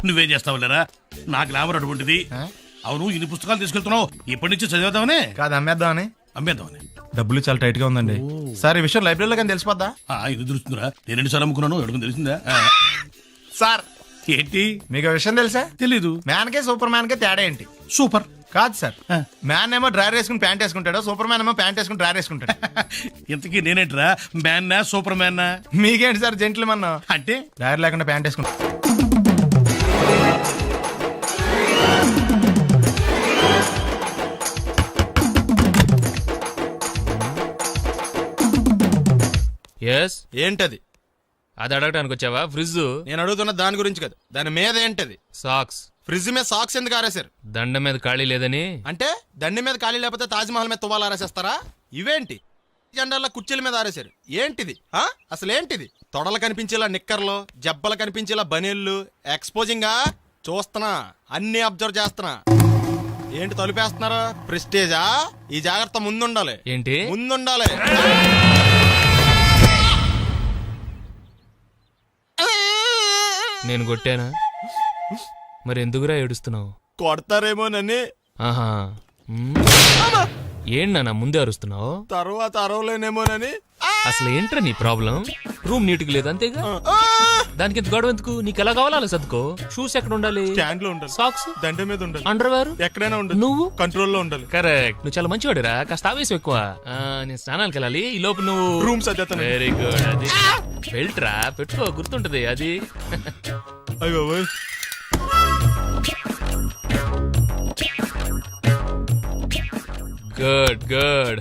నువ్వేం చేస్తావు లేరా? నా గ్లామర్ అటువంటిది. అవును, ఇన్ని పుస్తకాలు తీసుకెళ్తున్నావు, ఇప్పటి నుంచి చదివేద్దామనే కాదు అమ్మేద్దామని. అమ్మేద్దామని. డబ్బులు చాలా టైట్ గా ఉందండి సార్. ఈ విషయం లైబ్రరీలో కానీ తెలిసిపోద్దా? ఇది తెలుస్తుందిరా, నేను ఎన్నిసార్లు అమ్ముకున్నాను ఎడుకుని తెలిసిందా? సార్ ఏంటి మీకు విషయం తెలుసా? తెలీదు. మ్యాన్ కే సూపర్ మ్యాన్ కే తేడా ఏంటి? సూపర్ కాదు సార్, మ్యాన్ ఏమో డ్రైవర్ వేసుకుని ప్యాంట్ వేసుకుంటాడు, సూపర్ మ్యాన్ ఏమో ప్యాంట్ వేసుకుని డ్రైవర్ వేసుకుంటాడు. ఇంతకీ నేనేంట్రా, మ్యాన్నా సూపర్ మ్యాన్నా? మీకేంటి సార్ జెంట్లమన్ అంటే డ్రైవర్ లేకుండా ప్యాంట్ వేసుకుంటా. ఎస్ ఏంటది? అది అడగటానికి వచ్చావా? ఫ్రిడ్జ్. నేను అడుగుతున్న దాని గురించి కదా, దాని మీద ఏంటది? సాక్స్. ఫ్రిడ్జ్ మీద సాక్స్ ఎందుకు ఆరేశారు? దండ మీద ఖాళీ లేదని. అంటే దండి మీద ఖాళీ లేకపోతే తాజ్మహల్ మీద తువ్వాలు ఆరేసేస్తారా? ఇవేంటి జెండాల కుర్చీల మీద ఆరేశారు? ఏంటిది అసలు ఏంటిది? తొడలు కనిపించేలా నిక్కర్లు, జబ్బలు కనిపించేలా బనీళ్ళు, ఎక్స్పోజింగా చూస్తున్నా, అన్ని అబ్జర్వ్ చేస్తున్నా. ఏంటి తలుపేస్తున్నారా? ప్రెస్టేజా? ఈ జాగ్రత్త ముందుండాలి. ఏంటి ముందుండాలి. నేను కొట్టానా? మరి ఎందుకురా ఏడుస్తున్నావు? కొడతారేమోనని. ఆహా. ఏంటి నాన్న ముందే అరుస్తున్నావు? తర్వాత అరవలేనేమోనని. అసలు ఏంట్రా నీ ప్రాబ్లం? రూమ్ నీట్ గా లేదు అంతేగా, దానికి ఎంత గొడవ ఎందుకు? నీకు ఎలా కావాలో అలా సర్దుకో. షూస్ ఎక్కడ ఉండాలి? స్టాండ్ లో ఉండాలి. సాక్స్ దండ మీద ఉండాలి. అండర్వేర్ ఎక్కడైనా ఉండాలి. నువ్వు కంట్రోల్ లో ఉండాలి. కరెక్ట్. నువ్వు చాలా మంచివాడురా, కాస్త ఆవేశం ఎక్కువ. నేను స్నానాలకు వెళ్ళాలి, ఈ లోపు నువ్వు రూమ్ సర్దేస్తాను. Very good. అది బెల్ట్రా, పెట్టుకో, గుర్తుంటది అది. అయ్యో గుడ్ గుడ్.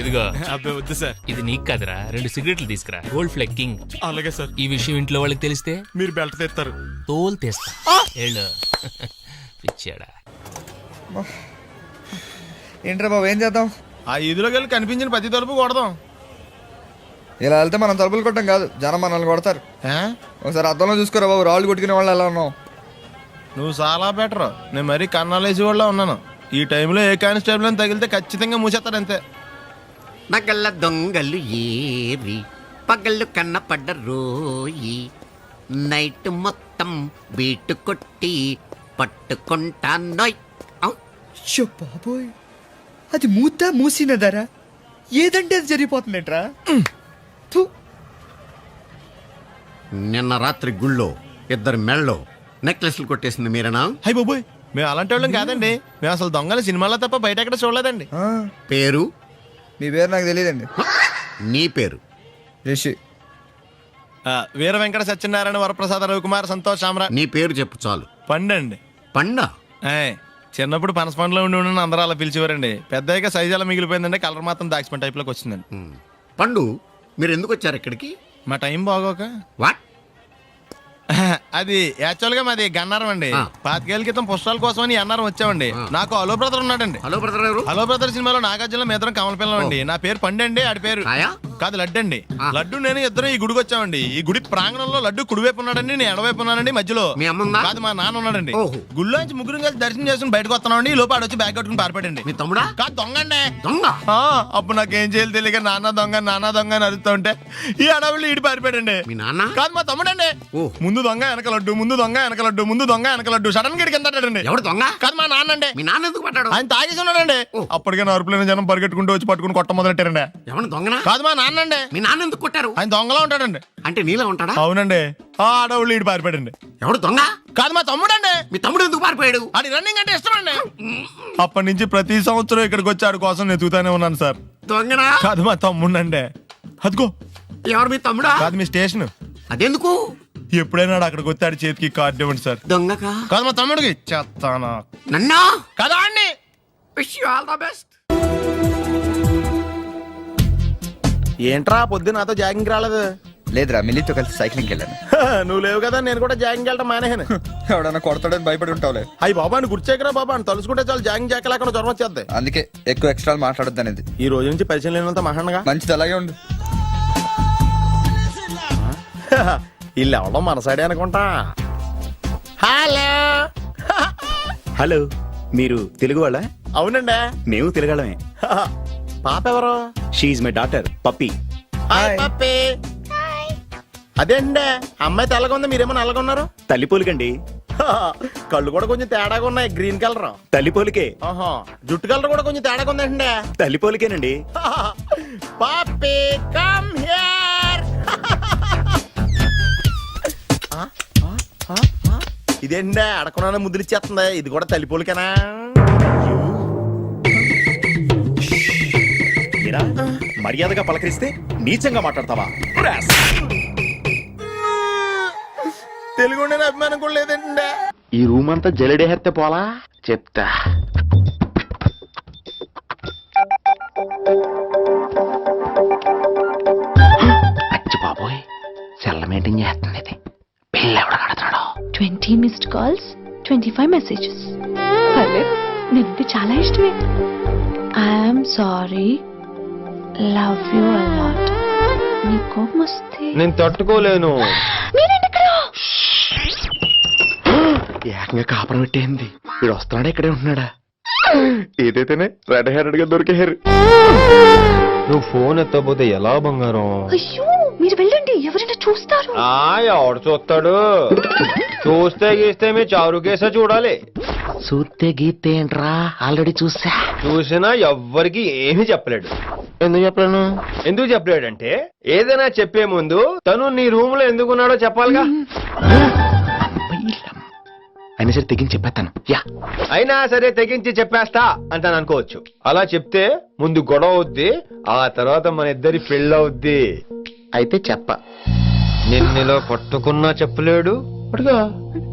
ఇదిగో. అబ్బాయి వద్దు సార్. ఇది నీకు కాదురా, 2 సిగరెట్లు తీసుకురా. Gold Flake King. అలాగే సార్. ఈ విషయం ఇంట్లో వాళ్ళకి తెలిస్తే మీరు బెల్ట్ తెస్తారు. తోలు తెస్తా. ఏళ్ళు పిచ్చాడా. ఏంట్రా బాబు, ఏం చేద్దాం? ఆ ఈదులోకి వెళ్ళి కనిపించిన ప్రతి తలుపు కొడదాం. ఇలా వెళ్తే మనం తలుపులు కొట్టం కాదు, జనం మనల్ని కొడతారు. ఒకసారి అద్దంలో చూసుకోరా బాబు, రాళ్ళు కొట్టుకునే వాళ్ళు ఎలా ఉన్నావు? నువ్వు చాలా బెటర్. నేను మరీ కన్నాలేసి వాళ్ళ ఉన్నాను. ఈ టైంలో ఏ కానిస్టేబుల్ అని తగిలితే ఖచ్చితంగా మూసేస్తారు అంతే. నగల్ల దొంగలు ఏరి పగళ్ళు కన్నపడ్డ రోయి, నైట్ మొత్తం బీటు కొట్టి పట్టుకుంటానోయ్. షో బాబోయ్, అది మూసినదరా? ఏదంటే అది జరిగిపోతుందేట్రా? నిన్న రాత్రి గుళ్ళో 2 మెళ్ళో నెక్లెస్లు కొట్టేసింది మీరేనా? హై బాబోయ్, మేము అలాంటి వాళ్ళం కాదండి. మేము అసలు దొంగలు సినిమాలో తప్ప బయట ఎక్కడ చూడలేదండి. పేరు? మీ పేరు నాకు తెలియదండి. నీ పేరు? రిషి. వీర వెంకట సత్యనారాయణ వరప్రసాద రవికుమార్ సంతోష్ సామ్రా. నీ పేరు చెప్పు చాలు. పండండి. పండా? చిన్నప్పుడు పనస పండులో ఉండి అందరూ అలా పిలిచేవారండి. పెద్దగా సైజ్ అలా మిగిలిపోయిందండి, కలర్ మాత్రం దాచిపోయిన టైప్ లోకి వచ్చిందండి. పండు, మీరు ఎందుకు వచ్చారు ఇక్కడికి? మా టైం బాగోక. వాట్? అది యాక్చువల్ గా మాది గన్నారం అండి. 25 ఏళ్ల క్రితం పుస్తకాల కోసం అని అన్నారం వచ్చామండి. నాకు హలో బ్రదర్ ఉన్నాడండి. హలో బ్రదర్ ఎవరు? హలో బ్రదర్ సినిమాలో నాగార్జున మేదరం కమల పిల్లం అండి. నా పేరు పండండి, ఆడి పేరు కాదు లడ్డు అండి. లడ్డు నేను ఇద్దరు ఈ గుడికి వచ్చామండి. ఈ గుడి ప్రాంగణంలో లడ్డు కుడివైపు ఉన్నాడండి, నేను ఎడవైపు ఉన్నానండి. మధ్యలో మీ అమ్మ కాదు మా నాన్న ఉన్నాడండి. గుళ్ళో నుంచి ముగ్గురు కలిసి దర్శనం చేసుకుని బయటకు వస్తున్నామండి. ఈ లోపు ఆడొచ్చి బ్యాగ్ కట్టుకుని పారిపడండి. మీ తమ్ముడా? కాదు దొంగ అండి. దొంగ? అప్పుడు నాకేం చేయాలి తెలియక నాన్న దొంగ అని అరుస్తూ ఉంటే ఈ అడవులు ఈడి పారిపోయాడండి. మీ నాన్న? కాదు మా తమ్ముడండి. ముందు దొంగ వెనక లడ్డు, ముందు దొంగ వెనక లడ్డు, ముందు దొంగ వెనక లడ్డు. సడన్ గా కిందండి. ఎవడు దొంగ? కాదు మా నాన్న అండి. మీ నాన్న ఎందుకు పట్టాడు? ఆయన తాగేసి ఉన్నాడండి. అప్పటికే నరుపులైన జనం పరిగెట్టుకుంటూ వచ్చి పట్టుకుని కొట్ట మొదలెట్టారండి. ఎవడు దొంగనా? కాదు మా నాన్న అండి. మీ నాన్న ఎందుకు కొట్టారు? ఆయన దొంగలా ఉంటాడండి. అంటే నీలా ఉంటాడా? అవునండి. ఆ అడవులు ఈడి పారిపోయాడండి. ఎవడు దొంగ? కాదు మా తమ్ముడండి. మీ తమ్ముడు ఎందుకు పారిపోయాడు? అది రన్నింగ్ అంటే ఇష్టం అండి. అప్పటి నుంచి ప్రతి సంవత్సరం ఇక్కడికి వచ్చి ఆడి కోసం వెతుకుతానే ఉన్నాను సార్. దొంగనా? కాదు మా తమ్ముడండి. అదిగో. ఎవరు మీ తమ్ముడా? కాదు మీ స్టేషన్. అదెందుకు? ఎప్పుడైనా అక్కడికి వచ్చి ఆడి చేతికి కార్డు ఇవ్వండి సార్. దొంగకా? కాదు మా తమ్ముడికి చెత్తానా. నన్నా? కదా అండి. Wish you all the best. ఏంట్రా పొద్దు నాతో జాగింగ్ రాలేదు? లేదురా, మిల్లితో కలిసి సైక్లింగ్కి వెళ్ళాను. నువ్వు లేవు కదా, నేను కూడా జాగింగ్ వెళ్ళడం మానేహాను. ఎవడన్నా కొడతాడని భయపడి ఉంటావులే. అయ్యి బాబా అని గుర్చేకరా బాబా అని తలుసుకుంటే చాలు జాగింగ్ చేయలేకుండా జ్వరం వచ్చేద్ది. అందుకే ఎక్కువ ఎక్స్ట్రా మాట్లాడొద్దు అనేది. ఈ రోజు నుంచి పరిచయం లేనంత మహాన్నగా. మంచిది, అలాగే ఉండు. వీళ్ళు ఎవడం మన సైడే అనుకుంటా. హలో. హలో, మీరు తెలుగు వాళ్ళ? అవునండి, మేము తెలుగాళ్ళమే. పాప ఎవరు? She is my daughter Pappi. Hi Pappi. అదేంటే అమ్మాయి తెల్లగా ఉంది, మీరేమో నల్లగా ఉన్నారు. తల్లిపోలికండి. కళ్ళు కూడా కొంచెం తేడాగా ఉన్నాయి, గ్రీన్ కలర్. తల్లిపోలికే. ఆహా, జుట్టు కలర్ కూడా కొంచెం తేడాగా ఉందండి. తల్లిపోలికేనండి. Pappi come here. ఇదేంటే అడగకుండా ముద్దులు ఇచ్చేస్తుంది, ఇది కూడా తల్లిపోలికేనా? ఏరా, మర్యాదగా పలకరిస్తే నీచంగా మాట్లాడతావా? తెలుగు అభిమానం కూడా లేదండి. ఈ రూమ్ అంతా జలడేహెత్తే పోలా చెప్తా. అచ్చి బాబోయ్, సెల్ల మెయింటైన్ చేస్తుంది ఇది. పిల్ల ఎవడ కడతాడో. 20 మిస్డ్ కాల్స్, 25 మెసేజెస్. పర్లేదు, నీకు చాలా ఇష్టమే. I'm sorry, love you a lot. నీ కోపం వస్తే నేను తట్టుకోలేను. ఏకంగా కాపురం పెట్టేంది. వీడు వస్తున్నాడా, ఇక్కడే ఉంటున్నాడా? ఏదైతేనే రెడ్ హెయిర్ గా దొరికే హెయిర్. నువ్వు ఫోన్ ఎత్తపోతే ఎలా బంగారం? అయ్యో, మీరు వెళ్ళండి, ఎవరైనా చూస్తారు. ఎవడు చూస్తాడు? చూస్తే గీస్తే మీ చారు కేసా చూడాలి. చూస్తే గీతే ఏంట్రా, ఆల్రెడీ చూసా. చూసినా ఎవ్వరికి ఏమీ చెప్పలేడు. ఎందుకు చెప్పలేను? ఎందుకు చెప్పలేడంటే ఏదైనా చెప్పే ముందు తను నీ రూమ్ లో ఎందుకున్నాడో చెప్పాలిగా. అయినా సరే తెగించి చెప్పేస్తాను. యా, అయినా సరే తెగించి చెప్పేస్తా అంటాను అనుకోవచ్చు. అలా చెప్తే ముందు గొడవ అవుద్ది, ఆ తర్వాత మన ఇద్దరి పెళ్ళవుద్ది. అయితే చెప్ప. నిన్నిలా పట్టుకున్నా చెప్పలేడు,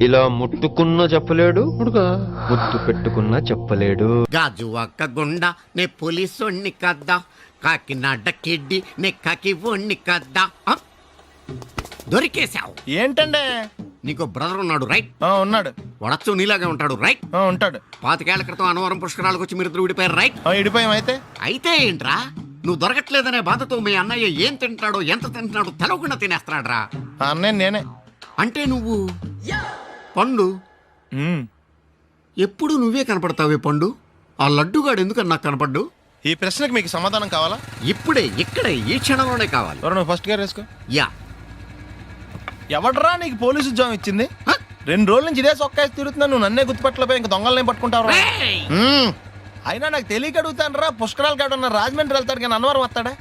ఇలా ముట్టుకున్నా చెప్పలేడు, ముద్దు పెట్టుకున్నా చెప్పలేడు. గాజు అక్క గుండ నే పోలీసోణ్ణి కద్దా, కాకినాడ కిడ్డి నే కాకి ఓణ్ణి కద్దా. దొరికేశావు. ఏంటండి? నీకు బ్రదర్ ఉన్నాడు రైట్? ఉన్నాడు. వడచ్చు నీలాగే ఉంటాడు రైట్? ఉంటాడు. 25 ఏళ్ల క్రితం అన్నవరం పుష్కరాలకు వచ్చి మీరిద్దరు విడిపోయారు రైట్? ఇడిపోయాం. అయితే ఏంట్రా, నువ్వు దొరకట్లేదనే బాధతో మీ అన్నయ్య ఏం తింటాడో ఎంత తింటున్నాడో తెలవకుండా తినేస్తున్నాడ్రా. అన్నయ్య నేనే. అంటే నువ్వు పండు. ఎప్పుడు నువ్వే కనపడతావే పండు. ఆ లడ్డుగాడు ఎందుకని నాకు కనపడ్డు? ఈ ప్రశ్నకు మీకు సమాధానం కావాలా? ఇప్పుడే ఇక్కడే ఈ క్షణంలోనే కావాలి. నువ్వు ఫస్ట్ గా వేసుకో. యా. ఎవడరా నీకు పోలీసు ఉద్యోగం ఇచ్చింది? 2 రోజుల నుంచి ఇదే సొక్కాసి తిరుగుతున్నా, నువ్వు నన్నే గుర్తుపట్టలేపోయి ఇంక దొంగలనే పట్టుకుంటావు. అయినా నాకు తెలియక అడుగుతాను రా, పుష్కరాలు కాడున్న రాజమండ్రి వెళ్తాడు కానీ అన్నవరం వస్తాడా?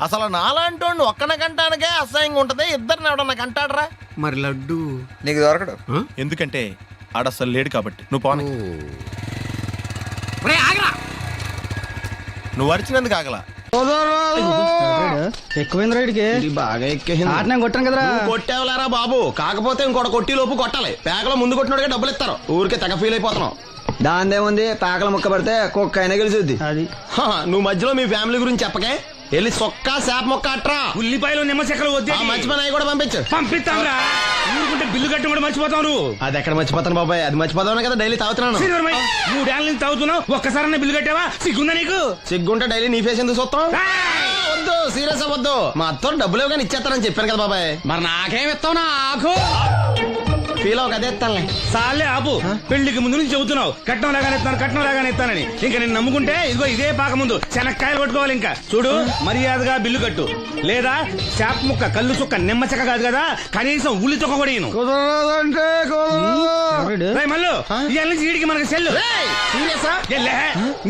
అసలు నాలాంటి వాడిని ఒక్కన కంటానికే అసహ్యంగా ఉంటది, ఇద్దరిని ఎవడన్నా కంటాడరా? మరి లడ్డు నీకు దొరకడు. ఎందుకంటే ఆడ అసలు లేడు కాబట్టి. నువ్వు పోనీ. నువ్వు అరిచినందుకు ఆగలా. ఎక్కువైంది రైడ్కి బాగా ఎక్కేసింది. కొట్టాను కదరా. కొట్టేవలేరా బాబు, కాకపోతే ఇంకోటి కొట్టి లోపు కొట్టాలి. పేకలో ముందు కొట్టినోడిగా డబ్బులు ఇస్తారు. ఊరికే తెగ ఫీల్ అయిపోతున్నావు. దాందేముంది, పేకల ముక్క పడితే కుక్క అయినా గెలిచుద్ది. అది నువ్వు మధ్యలో మీ ఫ్యామిలీ గురించి చెప్పకే. వెళ్ళి సొక్క శాప మొక్క అట్రా. ఉల్లిపాయలు నిమ్మ చెక్కలు వద్దే. మర్చిపోయి కూడా పంపించు. పంపిస్తాంరా. ఊరుకుంటే బిల్లు కట్టి కూడా మర్చిపోతావు నువ్వు. అది ఎక్కడ మర్చిపోతాను బాబాయ్, అది మర్చిపోతావు కదా డైలీ తాగుతున్నాను. 3 ఏళ్ళ నుంచి తాగుతున్నావు, ఒక్కసారి బిల్లు కట్టావా? సిగ్గుందా నీకు? సిగ్గుంటే డైలీ నీ ఫేస్ ఎందుకు చూస్తాం? వద్దు, సీరియస్ అవ్వద్దు. మా అత్త డబ్బులు ఇవ్వగానే ఇచ్చేస్తానని చెప్పాను కదా బాబాయ్. మరి నాకేం ఇస్తావు? నాకు ఫీల్ అవ్వక అదే ఇస్తానులే. సాలే ఆపు. పెళ్లికి ముందు నుంచి చెబుతున్నావు కట్నం లాగానే ఇస్తాను, కట్నం లాగానే ఇస్తానని. ఇంకా నేను నమ్ముకుంటే ఇదిగో ఇదే పాక ముందు శనక్కాయలు కొట్టుకోవాలి. ఇంకా చూడు, మర్యాదగా బిల్లు కట్టు, లేదా చేప ముక్క, కళ్ళు చుక్క, నిమ్మ చెక్క కాదు కదా, కనీసం ఉల్లి చుక్క కూడా ఇయ్యను. మళ్ళీ ఇవాళ నుంచి వీడికి మనకి సెల్లు.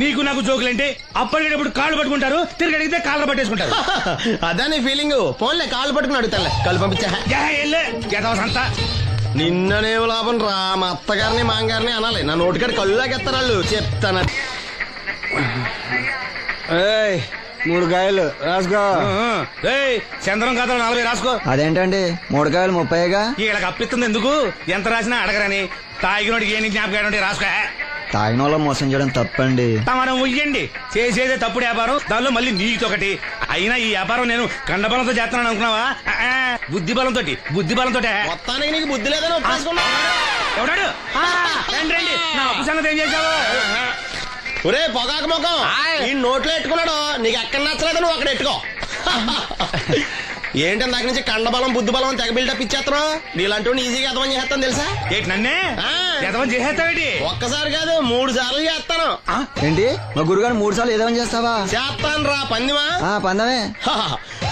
నీకు నాకు జోకులంటే అప్పటికేటప్పుడు కాళ్ళు పట్టుకుంటారు, తిరిగి అడిగితే కాళ్ళు పట్టేసుకుంటారు. అదే నీ ఫీలింగ్. ఫోన్లే కాళ్ళు పట్టుకుని అడుగుతాలే, కాళ్ళు పంపించా. నిన్ననే లాభం రా, మా అత్తగారిని మాంగారిని అనాలి. నా నోటికాడ కళ్ళులాగెత్తారు వాళ్ళు. చెప్తాను. 3 కాయలు రాసుకో. చంద్రం కథలు 40 రాసుకో. అదేంటండి 3 కాయలు 30గా? వీళ్ళకి అప్పిస్తుంది ఎందుకు? ఎంత రాసినా అడగరని. తాగినోడికి ఏ జ్ఞాపకం రాసుకో. తాగిన వాళ్ళ మోసం చేయడం తప్పండి. మనం ఉయ్యండి, చేసేదే తప్పుడు వ్యాపారం, దానిలో మళ్ళీ నీతొకటి. అయినా ఈ వ్యాపారం నేను కండబలంతో చేస్తున్నాను అనుకున్నావా? బుద్ధి బలంతో. మొత్తానికి నీకు బుద్ధి లేదని ఒప్పేసుకున్నా. ఎవడాడు? రండి, నా అప్పు సంగతి ఏం చేశావు? ఒరే పొగాకు ముఖం, ఈ నోట్లో ఎట్టుకున్నాడు. నీకు ఎక్కడ నచ్చలేదు, నువ్వు అక్కడ ఎట్టుకో. ఏంటి దాని నుంచి కండబలం బుద్ధి బలం తెగ బిల్డప్ ఇచ్చేస్తున్నావు? నీలాంటి ఈజీగా అర్థం చేస్తాను తెలుసా? ఏంటి నన్నే? ఎదవని చేసేస్తావేటి? ఒక్కసారి కాదు 3 సార్లు చేస్తాను. ఏంటి మా గురుగారు 3 సార్లు ఏదేమని చేస్తావా? చేస్తాను రా పందిమా. పందమే.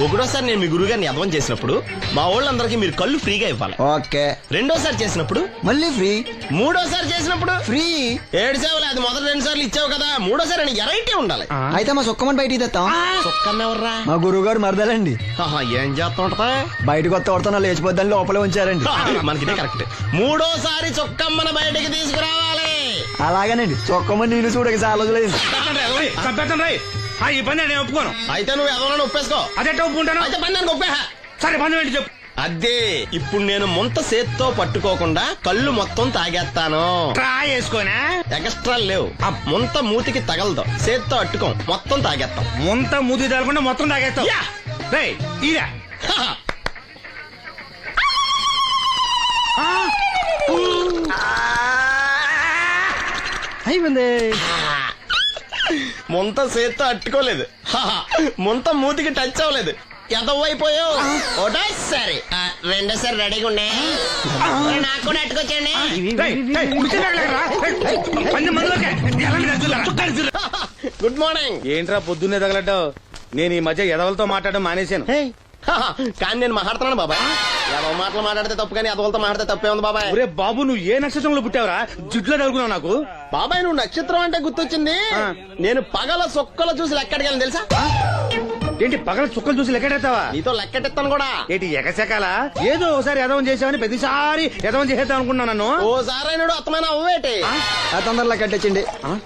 ఒకటోసారి నేను మీ గురుగారిని ఎదవం చేసినప్పుడు మా వాళ్ళందరికీ మీరు కళ్ళు ఫ్రీగా ఇవ్వాలి. ఓకే. రెండోసారి చేసినప్పుడు మళ్ళీ ఫ్రీ. మూడోసారి చేసినప్పుడు ఫ్రీ. 7 సేవలు అది మొదటి 2 సార్లు ఇచ్చావు కదా, మూడోసారి అని ఎరైటీ ఉండాలి. అయితే మా సుక్కమని బయటికి తెస్తాం. సుక్కమ్మెవర్రా? మా గురువుగారు మరదలండి. ఏం చేస్తా ఉంటదా? బయటకు వస్తే కొడతా లేచిపోద్దని లోపలే ఉంచారండి. మనకి కరెక్ట్. మూడోసారి చొక్కమ్మన బయటికి తీసుకురావాలి. అలాగేనండి. చొక్కమని నేను చూడక చాలా రోజులైంది. చంపేస్తాను రాయ్. ఈ పని నేను ఒప్పుకోను. అయితే నువ్వు ఎవరైనా ఒప్పేసుకో. అదే ఒప్పుకుంటాను. అయితే పని నేను ఒప్పేహా. సరే పని ఏంటి చెప్పు. అదే ఇప్పుడు నేను ముంత చేత్తో పట్టుకోకుండా కళ్ళు మొత్తం తాగేస్తాను. ట్రై చేసుకోనా? ఎక్స్ట్రా లేవు. ముంత మూతికి తగలదు, చేత్తో అట్టుకోం, మొత్తం తాగేస్తాం. ముంత మూతి తగలకుండా మొత్తం తాగేస్తావు. రేయ్ ఇరా. అయిపోయింది. ముంత చేత్తో అట్టుకోలేదు, ముంత మూతికి టచ్ అవ్వలేదు, ఎదవైపోయావు. ఒకటోసారి రెండోసారి రెడీగా ఉండే. నాకు కూడా అట్టుకొచ్చండి. Good morning. ఏంట్రా పొద్దున్నే తగలడ్డావు? నేను ఈ మధ్య ఎదవలతో మాట్లాడడం మానేశాను. కానీ నేను మాట్లాడుతున్నాను బాబాయ్. ఎదవ మాటలు మాట్లాడితే తప్పు, కానీ ఎదవలతో మాట్లాడితే తప్పే ఉంది బాబాయ్. ఒరే బాబు, నువ్వు ఏ నక్షత్రంలో పుట్టావురా? జుట్లో తగులుకున్నావు నాకు. బాబాయ్ నువ్వు నక్షత్రం అంటే గుర్తొచ్చింది. నేను పగల సొక్కలు చూసి లెక్కడికెళ్ళను తెలుసా? ఏంటి పగల చుక్కలు చూసి లెక్కెడతావా? నీతో లెక్కెట్టిస్తాను కూడా. ఏంటి ఎగసెకాల? ఏదో ఒకసారి ఎదవం చేసావని ప్రతిసారి ఎదవం చేసేద్దాం అనుకున్నా నన్ను. ఓసారి అయినాడు అత్తమైన అవ్వేటి. తొందరలో కట్టించండి.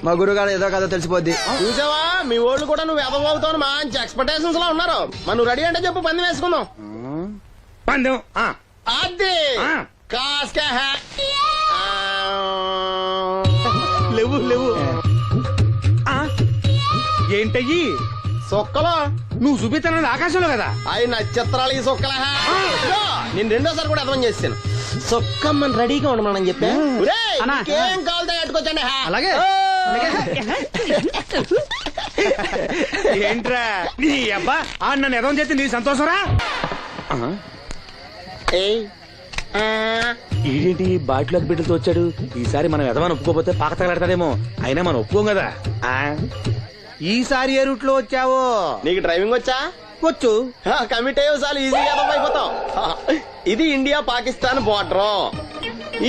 మా గురుగారు ఏదో కదా తెలిసిపోద్ది. చూసావా, మీ వాళ్ళు కూడా నువ్వు ఎదవ అవుతావు మంచి ఎక్స్పెక్టేషన్స్ లో ఉన్నారు. మరి నువ్వు రెడీ అంటే చెప్పు, పందెం వేసుకుందాం. పందెం అది కాస్కా లేవు లేవు. ఏంటయ్యి సొక్కలో నువ్వు చూపిస్తానది ఆకాశంలో కదా? అవి నక్షత్రాలు ఈ సొక్కల. నేను రెండోసారి కూడా అర్థం చేశాను. సొక్కమ్మని రెడీగా ఉండమని చెప్పా. ఏం కావాలి కట్టుకోవచ్చండి. అలాగే. ఏంట్రా నీ అబ్బా నన్ను ఎదవం చేస్తే నీ సంతోషరా? ఏంటి బాటిలోకి బిడ్డలతో వచ్చాడు? ఈసారి మనం ఎదవని ఒప్పుకోపోతే పాక తగలాడతాడేమో. అయినా మనం ఒప్పుకోం కదా. ఈసారి ఏ రూట్ లో వచ్చావో? నీకు డ్రైవింగ్ వచ్చా? వచ్చు. కమిట్ అయ్యే సార్లు ఈజీగా అయిపోతావు. ఇది ఇండియా పాకిస్తాన్ బోర్డర్.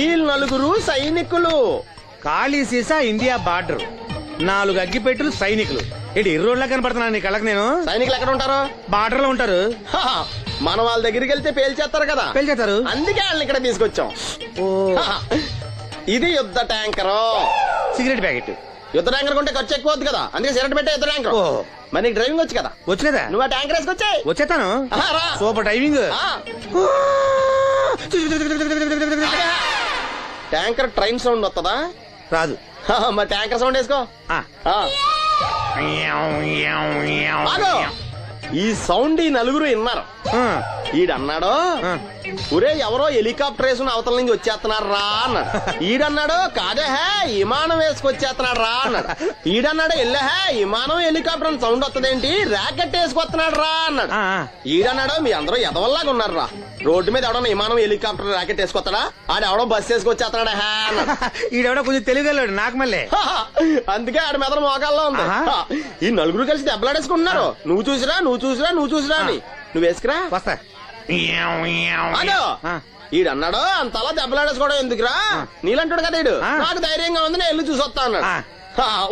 ఈ 4 సైనికులు. ఖాళీ సీసా ఇండియా బార్డర్, 4 అగ్గిపెట్టులు సైనికులు. ఏంటి ఇర్రోడ్లా కనపడుతున్నా నీ కళ్ళకి నేను? సైనికులు ఎక్కడ ఉంటారు? బార్డర్ లో ఉంటారు. మనం వాళ్ళ దగ్గరికి వెళ్తే పేల్చేస్తారు కదా. పేల్చేస్తారు. అందుకే వాళ్ళని ఇక్కడ తీసుకొచ్చాం. ఇది యుద్ధ ట్యాంకర్. Cigarette packet. యుద్ధ ట్యాంకర్ కొంటే ఖర్చు ఎక్కువ అవుతుంది కదా, అందుకే సిగరెట్ పెట్టే యుద్ధ ట్యాంకర్. మరి నీకు డ్రైవింగ్ వచ్చు కదా? వచ్చు కదా. నువ్వు ఆ ట్యాంకర్ వేసుకొచ్చాయి. వచ్చేస్తాను. Super driving. Tanker train sound వస్తుందా? రాదు. మరి ట్యాంకర్ సౌండ్ వేసుకో. ఈ సౌండ్ ఈ 4 విన్నారు. ఈడన్నాడు, ఒరే ఎవరో హెలికాప్టర్ వేసుకుని అవతల నుంచి వచ్చేస్తున్నాడు రా అన్నాడు. ఈడన్నాడు, కాదే హే విమానం వేసుకొచ్చేస్తున్నాడు రా అన్నాడు. ఈడన్నాడు, ఎల్లహే విమానం హెలికాప్టర్ అని సౌండ్ వస్తుందేంటి, ర్యాకెట్ వేసుకొస్తున్నాడు రా అన్నాడు. ఈడన్నాడు, మీ అందరూ ఎదవల్లాగా ఉన్నారు రా. రోడ్డు మీద ఎవడన్నా విమానం హెలికాప్టర్ ర్యాకెట్ వేసుకొస్తాడా? ఆడెవడో బస్సు వేసుకొచ్చేస్తున్నాడా హే అన్నాడు. ఈడెవడో కొంచెం తెలియగలడు నాకు మళ్ళీ. అందుకే ఆడ మీద మోకాల్లో ఉంది. ఈ 4 కలిసి దెబ్బలాడేసుకుంటున్నారు. నువ్వు చూసిరా అని. నువ్వు వేసుకురా. వస్తా. ఈడన్నాడు, అంతలా దెబ్బలాడేసుకోవడం ఎందుకురా, నీలంటాడు కదా ఈడు. నాకు ధైర్యంగా ఉంది, నేను వెళ్ళి చూసి వస్తా అన్నాడు.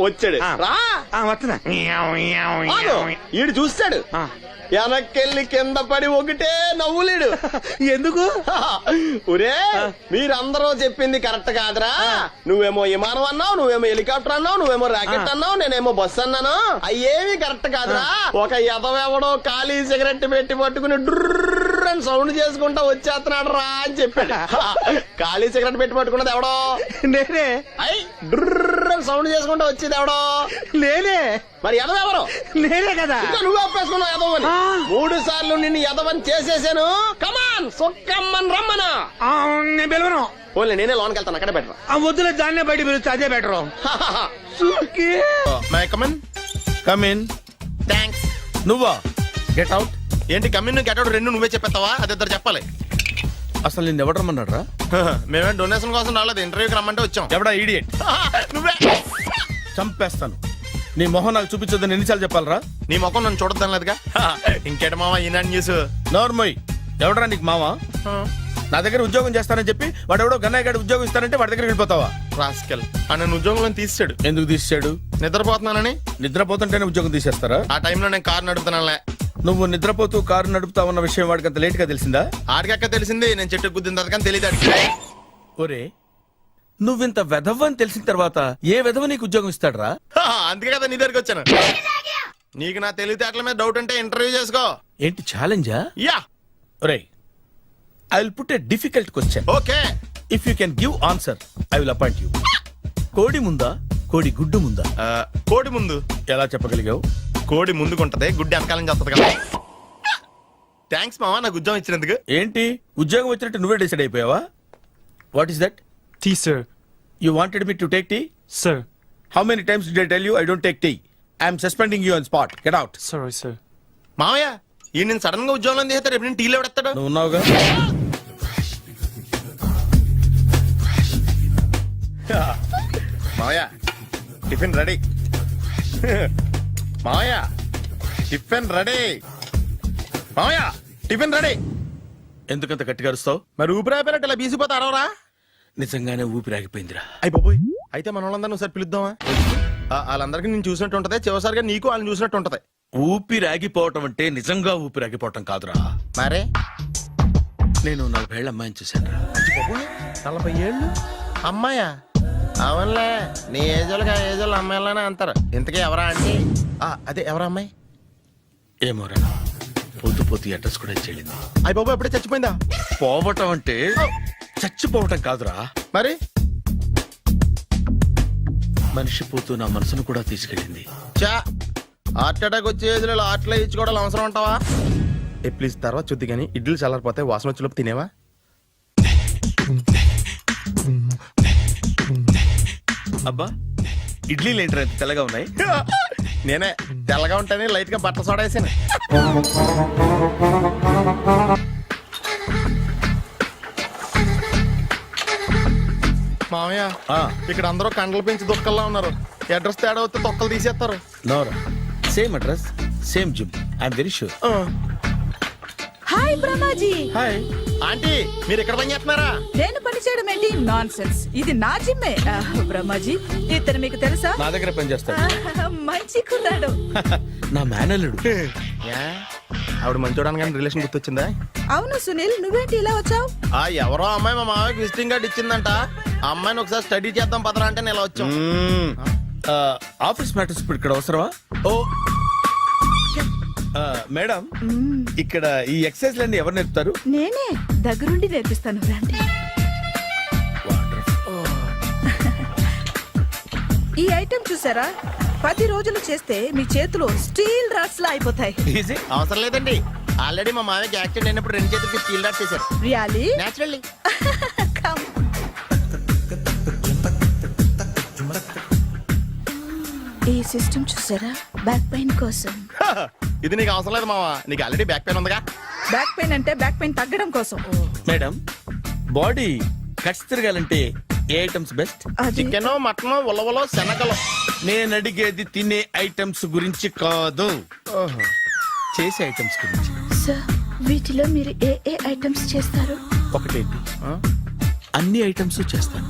వచ్చాడు రా. వస్తున్నా. ఈడు చూస్తాడు, వెనక్కెళ్ళి కింద పడి ఒకటే నవ్వులేడు. ఎందుకు? ఒరే మీరందరూ చెప్పింది కరెక్ట్ కాదురా. నువ్వేమో విమానం అన్నావు, నువ్వేమో హెలికాప్టర్ అన్నావు, నువ్వేమో రాకెట్ అన్నావు, నేనేమో బస్సు అన్నాను. అయ్యేమి కరెక్ట్ కాదురా. ఒక ఎదవెవడో ఖాళీ సిగరెట్ పెట్టి పట్టుకుని డ్రర్ అని సౌండ్ చేసుకుంటా వచ్చేస్తున్నాడు రా అని చెప్పాడు. ఖాళీ సిగరెట్ పెట్టి పట్టుకున్నది ఎవడో? నేనే. అయ్యి డ్రర్ అని సౌండ్ చేసుకుంటా వచ్చేది ఎవడో? నేనే. మరి ఎదవెవరు? నేనే కదా. నువ్వు ఒప్పేసుకున్నావు ఎదవని. 3 సార్లు నిన్ను ఎదవని చేసేసాను. కమాన్ సొక్కమ్మని రమ్మను. నేను పిలవను. ఓన్లీ నేనే లోన్కి వెళ్తాను, అక్కడే బెటర్. వద్దులే, దాన్నే బయట పిలుస్తా, అదే బెటర్. నువ్వా? Get out. ఏంటి కమిన్ గెట్ అవుట్ 2 నువ్వే చెప్పేస్తావా? అది 2 చెప్పాలి. అసలు నిన్ను ఎవడు రమ్మన్నాడు రా? మేమే డొనేషన్ కోసం రాలేదు, ఇంటర్వ్యూకి రమ్మంటే వచ్చాం. ఎవడా ఈడియట్? నువ్వే. చంపేస్తాను. నీ మొహం నాకు చూపించొద్దని ఎన్నిసార్లు చెప్పాలరా? నీ ముఖం నన్ను చూడద్దాం లేదుగా. ఇంకేట మామ ఈనాడు న్యూస్. నోర్మోయ్, ఎవడరా నీకు మావా? నా దగ్గర ఉద్యోగం చేస్తానని చెప్పి వాడు ఎవడో గన్నయ్య గారి ఉద్యోగం ఇస్తానంటే వాడి దగ్గర వెళ్ళిపోతావా? రాస్కెల్ నన్ను ఉద్యోగంలో తీసాడు. ఎందుకు తీసాడు? నిద్రపోతున్నానని. నిద్రపోతుంటేనే ఉద్యోగం తీసేస్తారా? ఆ టైంలో నేను కారు నడుపుతున్నానులే. నువ్వు నిద్రపోతూ కారు నడుపుతా ఉన్న విషయం వాడికి అంత లేట్ గా తెలిసిందా? ఆడికక్క తెలిసింది, నేను చెట్టు గుద్దిన తర్వాత కానీ తెలియదు ఆడికి. ఒరే, నువ్వింత వెధవ్ అని తెలిసిన తర్వాత ఏ వెధవ నీకు ఉద్యోగం ఇస్తాడరా? అందుకే కదా నీ దగ్గరికి వచ్చాను. నీకు నా తెలివితేటల మీద డౌట్ అంటే ఇంటర్వ్యూ చేసుకో. ఏంటి ఛాలెంజా? యా. ఒరే, I will put a difficult question. Okay. If you can give answer I will appoint you. కోడి ముందా, కోడి గుడ్డు ముందా? కోడి ముందు. ఎలా చెప్పగలిగావు? కోడి ముందుకుంటది, గుడ్డి వెనకాలని చేస్తుంది కదా. థ్యాంక్స్ మామ నాకు ఉద్యోగం ఇచ్చినందుకు. ఏంటి ఉద్యోగం వచ్చినట్టు నువ్వే డిసైడ్ అయిపోయావా? What is that? Tea sir. You wanted me to take tea? Sir. How many times did I tell you I don't take tea? I am suspending you on spot. Get out. Sorry, sir. మామయ్య ఈ నేను sudden గా ఉద్యోగంలో తీస్తే రేపు నేను టీలో పెడతాడు. నువ్వు ఉన్నావుగా. మామయ్య టిఫిన్ రెడీ. మామయ్య టిఫిన్ రెడీ. మామయ్య టిఫిన్ రెడీ. ఎందుకంత గట్టిగా అరుస్తావు? మరి ఊపిరి అయిపోయినట్టు ఇలా బీసిపోతే అరవరా? నిజంగానే ఊపిరాగిపోయిందిరా. అయ్యి బాబోయ్, అయితే మన వాళ్ళందరినీ ఒకసారి పిలుద్దామా? వాళ్ళందరికీ నేను చూసినట్టు ఉంటది, చివరిసారిగా నీకు వాళ్ళని చూసినట్టు ఉంటది. ఊపిరాగిపోవటం అంటే నిజంగా ఊపిరాగిపోవటం కాదురా. మరే నేను 40 ఏళ్ల అమ్మాయిని చూశాను. 40 ఏళ్ళు అమ్మాయా? అవునులే, నీ ఏజోళ్ళకి ఆ ఏజోళ్ళు అమ్మాయిలానే అంటారు. ఇంతకీ ఎవరా అంటే? అదే ఎవరా అమ్మాయి? ఏమోరా, పొద్దు పొద్దు అడ్రస్ కూడా చెల్లింది. అయ్యి బాబు ఎప్పుడే చచ్చిపోయిందా? పోవటం అంటే చచ్చిపోవటం కాదురా, మరి మనిషి పోతూ నా మనసును కూడా తీసుకెళ్ళింది. చా హార్ట్ అటాక్ వచ్చే ఏజ్లో హార్ట్లో ఇచ్చుకోవడం అవసరం అంటావా? ప్లీజ్ తర్వాత చూద్ది కానీ ఇడ్లీలు చల్లారిపోతే వాసన వచ్చేలోపు తినేవా? అబ్బా, ఇడ్లీలు ఏంటరా ఇంత తెల్లగా ఉన్నాయి? నేనే తెల్లగా ఉంటానే లైట్ గా బట్టలు సోడా వేసాను. మామయ్య ఇక్కడ అందరూ కండలు పెంచి దుక్కల్లా ఉన్నారు. అడ్రస్ తేడా వస్తే తొక్కలు తీసేస్తారు. నోరా, same address same gym. I'm very sure. Hi Brahmaji. Hi aunty, మీరు ఇక్కడ పని చేస్తున్నారా? నేను పని చేయడం ఏంటి? Nonsense. ఇది నా జిమ్మే. బ్రహ్మాజీ, ఇతను మీకు తెలుసా? నా దగ్గర పని చేస్తాడు. మంచి కుర్రాడు. నా మేనల్లుడు. ఆవిడ మంచి చూడడానికి రిలేషన్ గుర్తొచ్చిందా? అవును సునీల్, నువ్వేంటి ఇలా వచ్చావు? ఎవరో అమ్మాయి మా మామయ్యకి విజిటింగ్ కార్డ్ ఇచ్చిందంట. ఆ అమ్మాయిని ఒకసారి స్టడీ చేద్దాం పదరా అంటే నేను ఇలా వచ్చాం. ఆఫీస్ మ్యాటర్స్ ఇప్పుడు ఇక్కడ అవసరమా? ఓ మేడం, ఇక్కడ ఈ ఎక్సర్సైజ్ లన్నీ ఎవరు నేర్పుతారు? నేనే దగ్గరుండి నేర్పిస్తాను, రండి. ఈ ఐటెం చూసారా? 10 రోజులు చేస్తే మీ చేతులు స్టీల్ రాట్స్ లా అయిపోతాయి. ఈజీ. అవసరం లేదండి, ఆల్రెడీ మా మామయ్యకి యాక్సిడెంట్ అయినప్పుడు 2 చేతులకి స్టీల్ డాట్ చేశారు. రియల్లీ? నేచురల్లీ. ఈ సిస్టమ్ చూసారా? బ్యాక్ పెయిన్ కోసం. ఇది నీకు అవసరం లేదు మావా, నీకు ఆల్రెడీ బ్యాక్ పెయిన్ ఉందిగా. బ్యాక్ పెయిన్ అంటే బ్యాక్ పెయిన్ తగ్గడం కోసం. మేడం, బాడీ కట్స్ తిరగాలంటే ఏ ఐటమ్స్ బెస్ట్? చికెన్, మటన్, ఉలవలో, శనగలు. నేను అడిగేది తినే ఐటమ్స్ గురించి కాదు, చేసే ఐటమ్స్ గురించి. సార్, వీటిలో మీరు ఏ ఐటమ్స్ చేస్తారు? ఒకటేంటి, అన్ని ఐటమ్స్ చేస్తాను.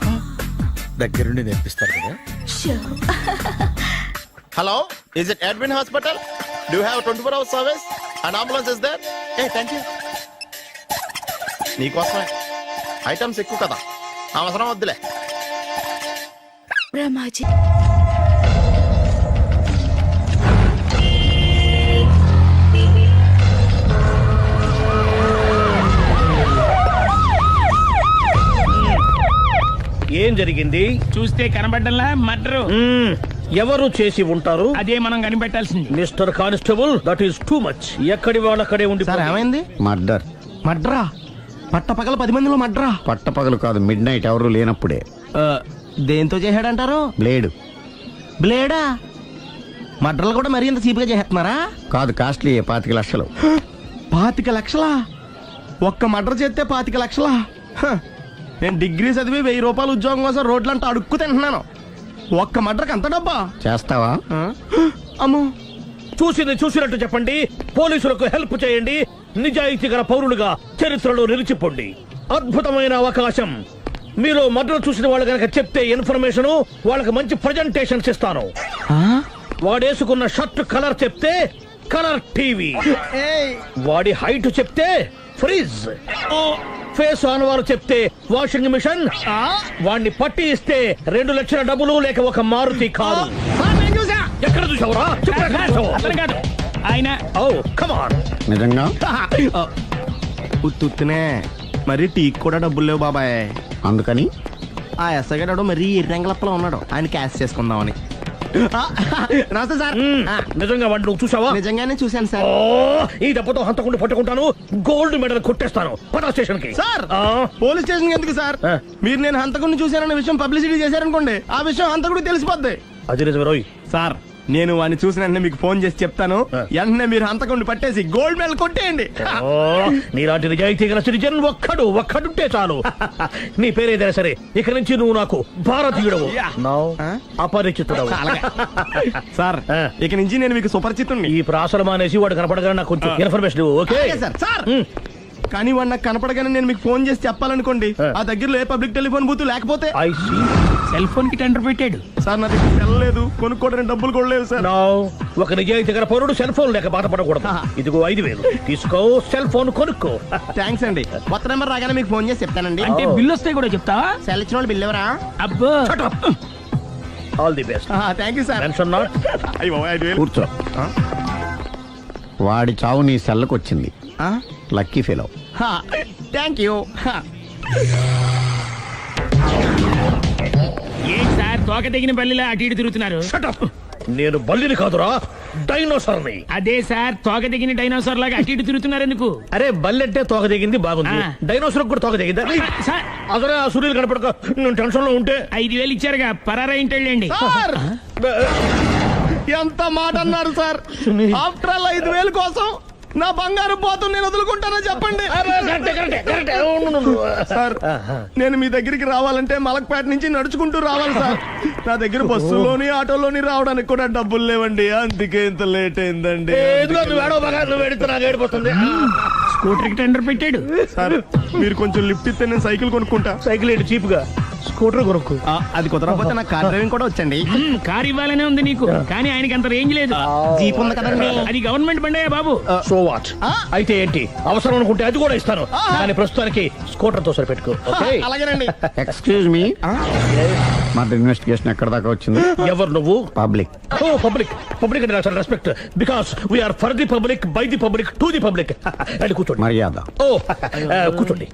దగ్గరుండి నేర్పిస్తారు కదా. Hello, is it admin hospital? Do have 24 hours service? And ambulance is there? Thank you. నీకోసమే ఐటమ్స్ ఎక్కువ కదా, అవసరం వద్దులే. బ్రహ్మాజీ, ఏం జరిగింది? చూస్తే కనబడ్డంలా మర్డరు. ఎవరు చేసి ఉంటారు? అదే మనం కనిపెట్టాల్సింది. Mister constable, that is too much. ఎక్కడి వాళ్ళక్కడే ఉండి. ఏమైంది? మర్డర్. మడ్రా? పట్టపగల 10 మందిలో మడ్రా? పట్టపగలు కాదు, మిడ్ నైట్ ఎవరు లేనప్పుడే. దేంతో చేశాడంటారు? బ్లేడ్. బ్లేడా? మడ్రలు కూడా మరీ ఇంత చీప్ గా చేస్తున్నారా? కాదు, కాస్ట్లీ. 25 లక్షలు. 25 లక్షలా? ఒక్క మడ్ర చేస్తే 25 లక్షలా? నేను డిగ్రీ చదివి 1000 రూపాయలు ఉద్యోగం కోసం రోడ్లంతా అడుక్కు తింటున్నాను. ఒక్క మడ్రకు అంత డబ్బా చేస్తావా? అమ్మో. చూసింది చూసినట్టు చెప్పండి, పోలీసులకు హెల్ప్ చేయండి, నిజాయితీ గల పౌరులుగా చరిత్రలో నిలిచిపోండి. అద్భుతమైన అవకాశం. మీరు మర్డర్ చూసిన వాళ్ళు కనుక చెప్తే ఇన్ఫర్మేషన్, వాళ్ళకి మంచి ప్రజెంటేషన్స్ ఇస్తాను. వాడేసుకున్న షర్ట్ కలర్ చెప్తే కలర్ టీవీ, వాడి హైట్ చెప్తే ఫ్రిజ్, ఫేస్ ఆన్ వారు చెప్తే వాషింగ్ మిషన్, వాడిని పట్టి ఇస్తే 2 లక్షల డబ్బులు లేక ఒక మారుతి కారు. ఎక్కడ చూసావురా? అతను కాదు ఆయన. ఓ కమాన్. నిజంగా ఉత్తునే మరి టీకి కూడా డబ్బులు లేవు బాబాయ్. అందుకని ఆ ఎస్ఐగాడు మరీ ఎర్రంగలప్పలో ఉన్నాడు, ఆయన క్యాష్ చేసుకుందామని. నమస్తే సార్. నిజంగా వాడిని నువ్వు చూసావా? నిజంగానే చూశాను సార్. ఈ దెబ్బతో హంతకుండా పట్టుకుంటాను, గోల్డ్ మెడల్ కొట్టేస్తాను. పటా స్టేషన్ కి. సార్ పోలీస్ స్టేషన్ ఎందుకు సార్? మీరు నేను హంతకుడిని చూశానన్న విషయం పబ్లిసిటీ చేశారనుకోండి, ఆ విషయం హంతకుడికి తెలిసిపోద్ది. అది నిజమే రోయ్. సార్ నేను వాడిని చూసిన వెంటనే మీకు ఫోన్ చేసి చెప్తాను, వెంటనే మీరు హంతకుడిని పట్టేసి గోల్డ్ మెడల్ కొట్టేయండి. నీలాంటి నిజాయితీ గల సిటిజన్ ఒక్కడుంటే చాలు. నీ పేరేదైనా సరే, ఇక నుంచి నువ్వు నాకు భారతీయుడవు, అపరిచితుడవు. సార్ ఇక నుంచి నేను మీకు సుపరిచితుణ్ణి. ఈ ప్రాసలు మానేసి వాడు కనపడగానే నాకు కొంచెం ఇన్ఫర్మేషన్ ఇవ్వు, ఓకే? సార్ సార్ కానీ వాడు నాకు కనపడగానే నేను మీకు ఫోన్ చేసి చెప్పాలనుకోండి, ఆ దగ్గరలో ఏ పబ్లిక్ టెలిఫోన్ బూత్ లేకపోతే. సెల్ ఫోన్ కి టెండర్ పెట్టాడు సార్. నా దగ్గర వెళ్ళలేదు, కొనుక్కోవడానికి డబ్బులు కూడా లేవు సార్. ఒక నిజాయితీ గల పౌరుడు సెల్ ఫోన్ లేక బాధపడకూడదు. ఇదిగో 5000 తీసుకో, సెల్ ఫోన్ కొనుక్కో. థ్యాంక్స్ అండి. కొత్త నెంబర్ రాగానే మీకు ఫోన్ చేసి చెప్తానండి. అంటే బిల్లు వస్తే కూడా చెప్తావా? సెల్ ఇచ్చిన వాళ్ళు బిల్ ఎవరా? అబ్బో. All the best. Thank you sir. Mention not. కూర్చో. వాడి చావు నీ సెల్లకు వచ్చింది. Lucky fellow. Thank you. ఏం సార్ తోక తెగిన బల్లిలా అటు ఇటు తిరుగుతున్నారు? నేను బల్లిని కాదురా, డైనోసార్ని. అదే సార్ తోక తెగిన డైనోసార్ లాగా అటు ఇటు తిరుగుతున్నారు ఎందుకు? అరే బల్లెట్టే తోక దిగింది బాగుంది, డైనోసార్ కూడా తోక దిగిందా? సార్ అసలే ఆ సూర్యులు కనపడక నేను టెన్షన్ లో ఉంటే 5000 ఇచ్చారుగా, పరారా ఇంటండి. ఎంత మాట అన్నారు సార్? ఆఫ్టర్ ఆల్ 5000 కోసం నా బంగారు పోతు నేను వదులుకుంటానని చెప్పండి. సార్ నేను మీ దగ్గరికి రావాలంటే మలక్పేట నుంచి నడుచుకుంటూ రావాలి సార్. నా దగ్గర బస్సులోని ఆటోలోని రావడానికి కూడా డబ్బులు లేవండి, అందుకే ఇంత లేట్ అయిందండి. స్కూటర్ కి టెండర్ పెట్టాడు సార్. మీరు కొంచెం లిఫ్ట్ ఇస్తే నేను సైకిల్ కొనుక్కుంటా. సైకిల్ ఏంటి చీప్ గా, స్కూటర్ కొనుక్కు. అది కుదరకపోతే నాకు కార్ డ్రైవింగ్ కూడా వచ్చండి. కార్ ఇవ్వాలనే ఉంది నీకు, కానీ ఆయనకి అంత రేంజ్ లేదు. జీప్ ఉంది కదండి. అది గవర్నమెంట్ బండే బాబు. So what? అయితే ఏంటి, అవసరం అనుకుంటే అది కూడా ఇస్తాను, కానీ ప్రస్తుతానికి స్కూటర్ తో సరిపెట్టుకో. అలాగేనండి. ఎక్స్క్యూజ్ మీ, మరి ఇన్వెస్టిగేషన్ ఎక్కడ దాకా వచ్చింది? ఎవరు నువ్వు? పబ్లిక్. ఓ పబ్లిక్. పబ్లిక్ అంటే చాలా respect, because we are for the public, by the public, to the public. అని కూర్చోండి. మర్యాద. ఓ కూర్చోండి.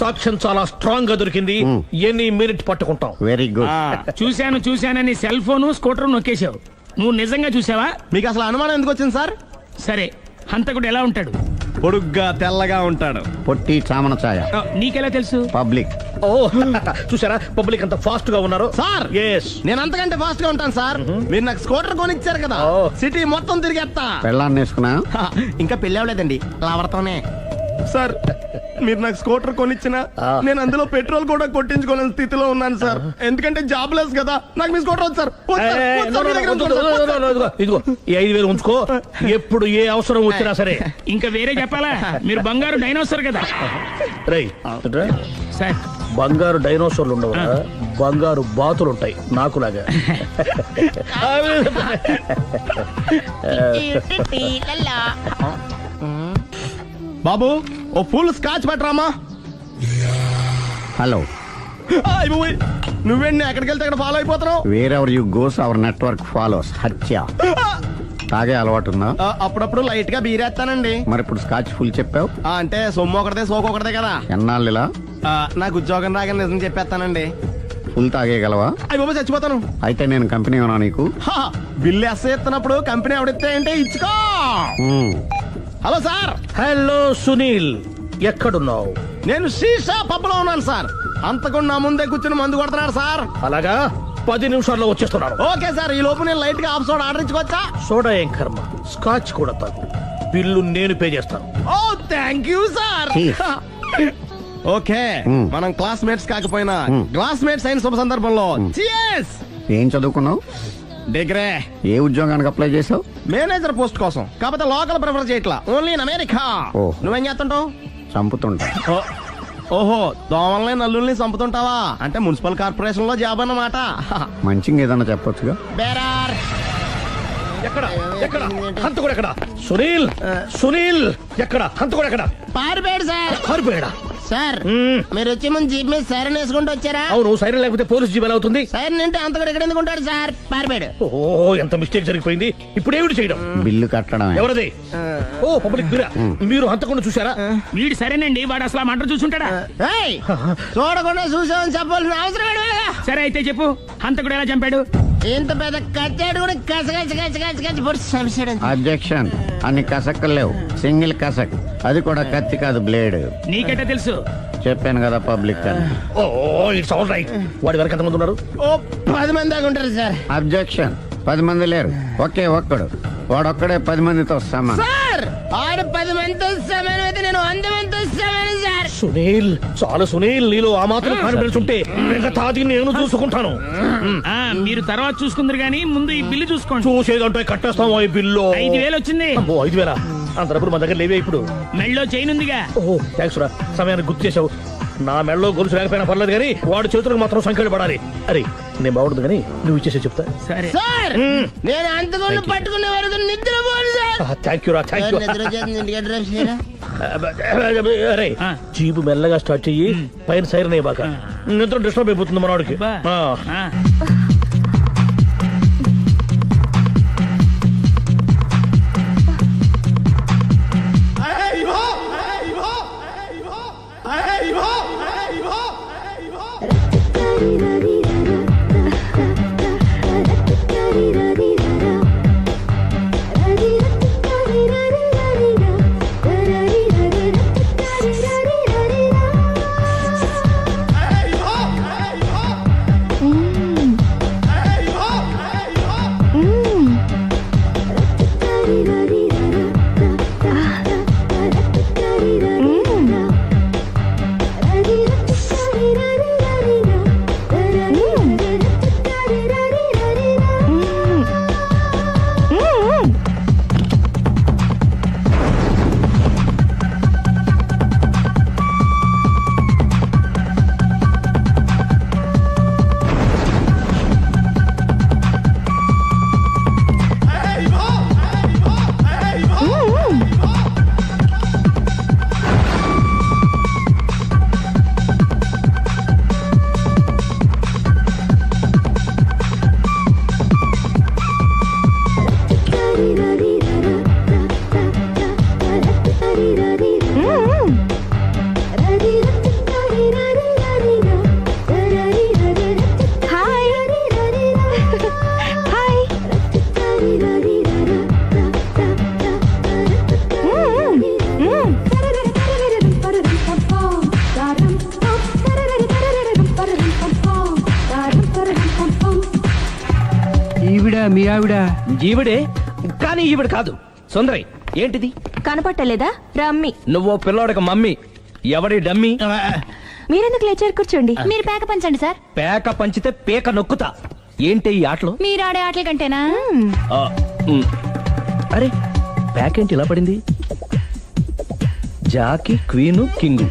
సాక్ష్యం చాలా స్ట్రాంగ్ గా దొరికింది, ఎన్ని మినిట్ పట్టుకుంటాం. Very good. చూశానని సెల్ ఫోన్ స్కూటర్ నొక్కేశావు. నువ్వు నిజంగా చూసావా? మీకు అసలు అనుమానం ఎందుకు వచ్చింది సార్? సరే, హంతకుడు ఎలా ఉంటాడు? పొడుగ్గా తెల్లగా ఉంటాడు. పొట్టి చామన ఛాయ. నీకెలా తెలుసు? పబ్లిక్. ఓ చూసారా పబ్లిక్ అంత ఫాస్ట్ గా ఉన్నారు సార్. ఎస్, నేను అంతకంటే ఫాస్ట్ గా ఉంటాను సార్. మీరు నాకు స్కూటర్ కొనిచ్చారు కదా, సిటీ మొత్తం తిరిగేస్తా. పెళ్ళాన్ని వేసుకున్నా? ఇంకా పెళ్ళి అవ్వలేదండి, లావడతానే. సార్ మీరు నాకు స్కూటర్ కొనిచ్చిన నేను అందులో పెట్రోల్ కూడా కొట్టించుకోలేని స్థితిలో ఉన్నాను సార్. ఎందుకంటే జాబ్ లెస్ కదా, నాకు మీ స్కూటర్ వద్దు సార్. ఇదిగో ఈ 5000 ఉంచుకో, ఎప్పుడు ఏ అవసరం వచ్చినా సరే. ఇంకా వేరే చెప్పాలా? మీరు బంగారు డైనోసార్ కదా. రేయ్ సార్ బంగారు డైనోసార్లు ఉండవు, బంగారు బాతులు ఉంటాయి నాకులాగా. బాబు ఓ ఫుల్ స్కాచ్ పెట్టరామా. హలో. నువ్వేండి ఎక్కడికి వెళ్తే అక్కడ ఫాలో అయిపోతున్నావు? Wherever you goes our network follows. హత్య. తాగే అలవాటు ఉందా? అప్పుడప్పుడు లైట్ గా బీరేస్తానండి. మరి ఇప్పుడు స్కాచ్ ఫుల్ చెప్పావు అంటే సొమ్ము ఒకటిదే సోకు ఒకటిదే కదా. ఎన్నాళ్ళు ఇలా? నాకు ఉద్యోగం రాగానే నిజం చెప్పేస్తానండి. ఫుల్ తాగేయగలవా? అయ్యి బాబు చచ్చిపోతాను. అయితే నేను కంపెనీ ఉన్నా నీకు? బిల్లు ఎస్ ఎత్తినప్పుడు కంపెనీ ఎవడిస్తే అంటే ఇచ్చుకో. Hello sir. హలో సునీల్, ఎక్కడున్నావు? నేను శీషా పబ్ లో ఉన్నాను సార్. అంతకుండా నా ముందే కూర్చుని మందు కొడుతున్నాడు సార్. అలాగా, 10 నిమిషాల్లో వచ్చేస్తున్నాను. Okay sir. ఈ లోపు నేను లైట్ గా హాఫ్ సోడా ఆర్డర్ ఇచ్చుకోవచ్చా? సోడా ఏం కర్మ, స్కాచ్ కూడా తాగు. బిల్లు నేను పే చేస్తాను. ఓ థ్యాంక్ యూ సార్. ఓకే మనం క్లాస్మేట్స్ కాకపోయినా క్లాస్మేట్స్ అయిన శుభ సందర్భంలో cheers! ఏం చదువుకున్నావు? డిగ్రీ. ఏ ఉద్యోగానికి అప్లై చేసావు? మేనేజర్ పోస్ట్ కోసం, కాకపోతే లోకల్ ప్రిఫర్ చేయట్లా, ఓన్లీ ఇన్ అమెరికా. ఓ. నువ్వేం చేస్తుంటావు? చంపుతుంటా. ఓహో, దోమల్ని నల్లుల్ని చంపుతుంటావా? అంటే మున్సిపల్ కార్పొరేషన్ లో జాబ్ అన్నమాట. మంచిగా ఏదన్నా చెప్పొచ్చుగా. బేరార్. ఎక్కడ ఎక్కడ హంతకుడు ఎక్కడ? సునీల్ సునీల్ ఎక్కడ? హంతకుడు ఎక్కడ? పారిపోయాడు సార్. కారిపోయాడా? సార్ మీరు వచ్చే ముందు జీప్ మీద సైరన్ వేసుకుంటూ వచ్చారా? అవును, సైరన్ లేకపోతే పోలీస్ జీవన్ అవుతుంది. సైరన్ అంటే అంతకుడు ఎక్కడ ఎందుకు ఉంటాడు సార్? పారిపోయాడు. ఓ, ఎంత మిస్టేక్ జరిగిపోయింది. ఇప్పుడు ఏమిటి చేయడం? బిల్లు కట్టడం. ఎవరది? ఓ, పబ్లిక్ మీరా? మీరు హంతకుండా చూసారా? వీడు సరేనండి, వాడు అసలు మంట చూసుంటాడా? ఏయ్, చూడకుండా చూసామని చెప్పాల్సిన అవసరం ఏంటి? సరే అయితే చెప్పు, హంతకుడు ఎలా చంపాడు? ఇంత పెద్ద కచ్చాడు కూడా కచ్చ పొడి చంపేశాడు. అబ్జెక్షన్. అన్ని కసక్కలు లేవు, సింగిల్ కసక్, అది కూడా కత్తి కాదు, బ్లేడ్. నీకెట్టా తెలుసు? చెప్పాను కదా పబ్లిక్ అని. ఓ, ఇట్స్ ఆల్ రైట్. వాడి వరకు ఎంతమంది ఉన్నారు? ఓ 10 మంది దాకా ఉంటారు సార్. అబ్జెక్షన్. 10 మంది లేరు, ఒకే ఒక్కడు. వాడొక్కడే 10 మందితో సమానం. సార్ ఆడు 10 మందితో సమానం అయితే నేను 100 మందితో సమానం సార్. సునీల్, చాలా సునీల్, నీలో ఆ మాత్రం కాన్ఫిడెన్స్ ఉంటే మిగతాది నేను చూసుకుంటాను. మీరు తర్వాత చూసుకుందరు గానీ ముందు ఈ బిల్లు చూసుకోండి. చూసేదంటే కట్టేస్తాము ఈ బిల్లు. 5,000 వచ్చింది. 5,000? అంత డబ్బులు మన దగ్గర లేవే ఇప్పుడు. మెళ్ళో చైన్ ఉందిగా. ఓహో, థ్యాంక్స్ రా, సమయానికి గుర్తు చేసావు. నా మెళ్ళలో గొలుసు లేకపోయినా పర్లేదు కానీ వాడు చేతులకు మాత్రం సంఖ్యలు పడాలి. అరే, నేను బాగుంటుంది కానీ నువ్వు ఇచ్చేసే చెప్తా. సరే సార్, నేను అంతకుండా పట్టుకునే వరకు నిద్రపోను సార్. థ్యాంక్ యూ రా, థ్యాంక్ యూ. అరే, జీబు మెల్లగా స్టార్ట్ చెయ్యి, పైన సైరన్ అయ్యి బాగా నిద్ర డిస్టర్బ్ అయిపోతుంది మనవాడికి. మీ ఆవిడ ఈవిడే, కానీ ఈవిడ కాదు. సుందరి, ఏంటిది? కనపట్టలేదా? రమ్మి. నువ్వు పిల్లోడికి మమ్మీ. ఎవడి డమ్మీ? మీరెందుకు లేచారు? కూర్చోండి. మీరు పేక పంచండి సార్. పేక పంచితే పేక నొక్కుతా. ఏంటి ఈ ఆటలు? మీరు ఆడే ఆటల కంటేనా? అరే, పేక ఏంటి ఇలా పడింది? జాకి, క్వీను, కింగు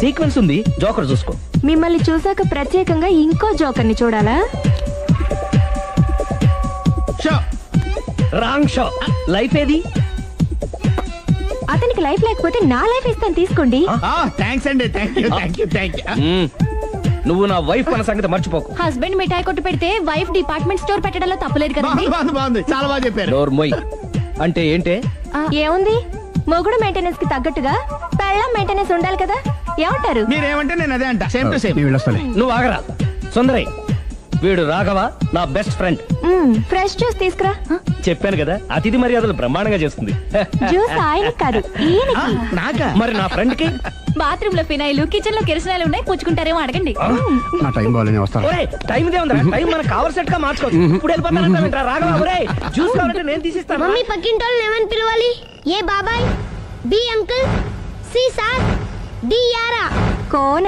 సీక్వెన్స్ ఉంది. జోకర్ చూసుకో. మిమ్మల్ని చూసాక ప్రత్యేకంగా ఇంకో జోకర్ని చూడాలా? Wrong show. లైఫ్ ఏది? అతనికి లైఫ్ లేకపోతే నా లైఫ్ ఇస్తాను, తీసుకోండి. థ్యాంక్స్ అండి. Thank you. నువ్వు నా వైఫ్ అన్న సంగతి మర్చిపోకు. హస్బెండ్ మిఠాయి కొట్టు పెడితే వైఫ్ డిపార్ట్మెంట్ స్టోర్ పెట్టడంలో తప్పలేదు కదండి. బాగుంది, చాలా బాగా చెప్పారు. డోర్ మొయ్. అంటే ఏంటే? ఏముంది, మొగుడు మెయింటెనెన్స్ కి తగ్గట్టుగా పెళ్ళాం మెయింటెనెన్స్ ఉండాలి కదా. ఏమంటారు? మీరేమంటే నేను అదే అంట. Same to same. నువ్వు ఆగరా. సుందరై, వీడు రాఘవ, నా బెస్ట్ ఫ్రెండ్. ఫ్రెష్ జ్యూస్ తీసుకురా. చెప్పాను కదా, అతిథి మర్యాదలు బ్రహ్మాండంగా చేస్తుంది. జ్యూస్ ఆయన కాదు, ఈయనకి. నాకా? మరి నా ఫ్రెండ్ కి? బాత్రూమ్ లో ఫినాయిల్, కిచెన్ లో కిరసనాయిలు ఉన్నాయి, పుచ్చుకుంటారేమో అడగండి. టైం ఇదే ఉందా? టైం మనకు కవర్ సెట్ గా మార్చుకోవచ్చు. ఇప్పుడు వెళ్ళిపోతానంటా రాఘవ. ఒరేయ్, జ్యూస్ కావాలంటే నేను తీసిస్తాను. మమ్మీ పక్కింటోళ్ళని ఏమని పిలవాలి? ఏ బాబాయ్, B uncle, C sir, D యారా. కోన.